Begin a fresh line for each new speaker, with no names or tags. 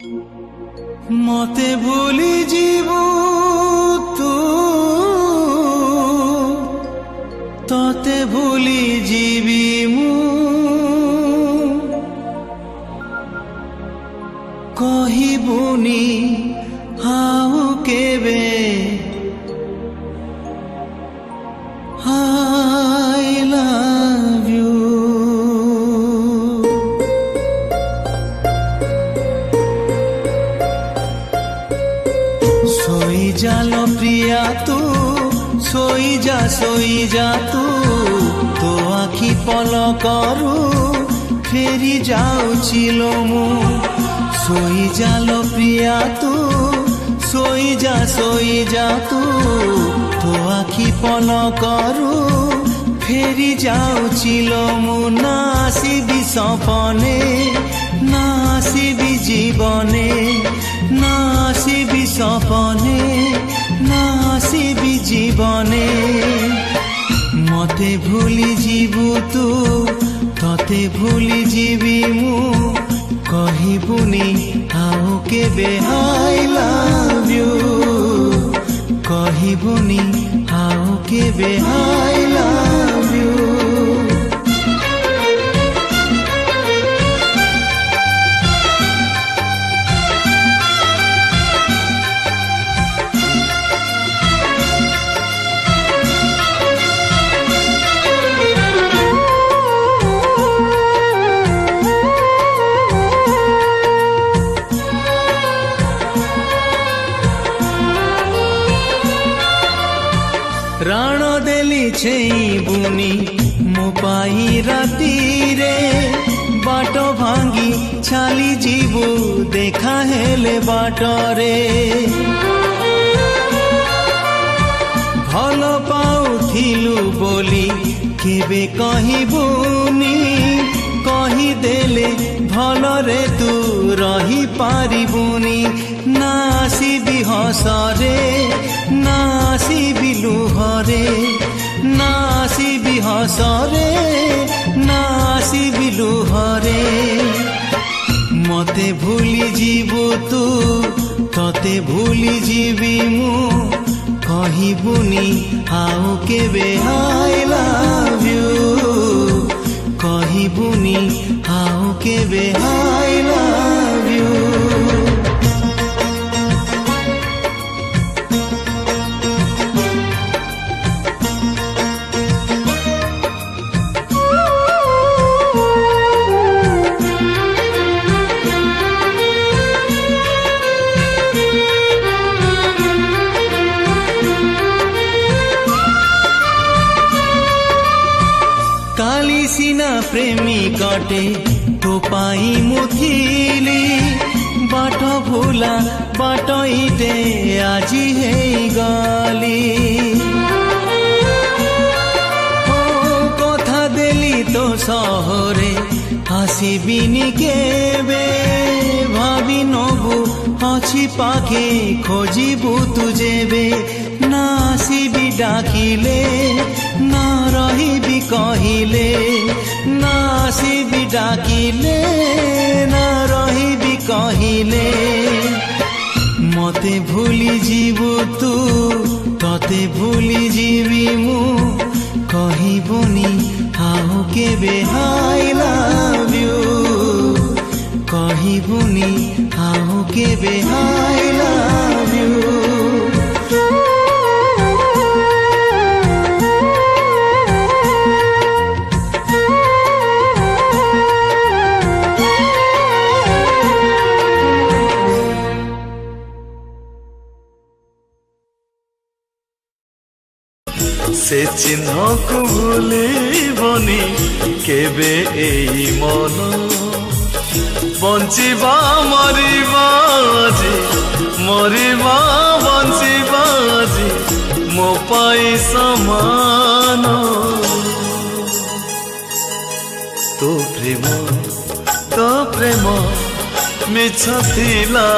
मते भूली जीवु तू तते भूली जीवी मु कहिबुनी हाउ केबे I love you सोई जा लो प्रिया तू सोई जा तू तो आखि पलकरू फेरी जाउछि लो मु सोई जा लो प्रिया तू सोई जा तू तो आखि पलकरू फेरी जाउछि लो मु ना आसिबि सपने ना आसिबि जीवने ना आसिबि सपने ना आसिबि जीवने मते भूली जीवु तू तते भूली जीवी मु कहिबुनी आउ केबे I love you कहिबुनी आउ केबे I love you प्राण देली छेबुनी मो पाई राती रे बाट भांगी छाली जीवु देखा हेले बाटरे भल पाउथिलु बोली केबे कहिबुनी कही देले भल रे तू रही पारिबुनी ना आसिबि हसरे ना आसिबि लुहरे ना आसिबि हसरे ना आसिबि लुहरे मते भूली जीवु तू तते भूली जीवी मु कहिबुनी आउ केबे I love you कहिबुनी आउ केबे I love you काली सीना प्रेमी कटे तो पाई मुथिली बाट भूला बाट इटे आजी है गाली ओ कथा देली तो सहरे आसिबिनी केबे भावी नबु अछि पाखे खोजिबु तु जेबे ना आसिबि डाकिले ना रहिबि कहिले ना आसिबि डाकिले ना रहिबि कहिले मते भूली जीवु तू तते भूली जीवी मु कहिबुनी आउ केबे I love you कहिबुनी आउ केबे I love you से चिन्ह को भूलिबनी केबे एई मन बंचिबा मरिबा जी मरिबा बंचिबा जी मो पाई समान तो प्रेम मिछ थिला।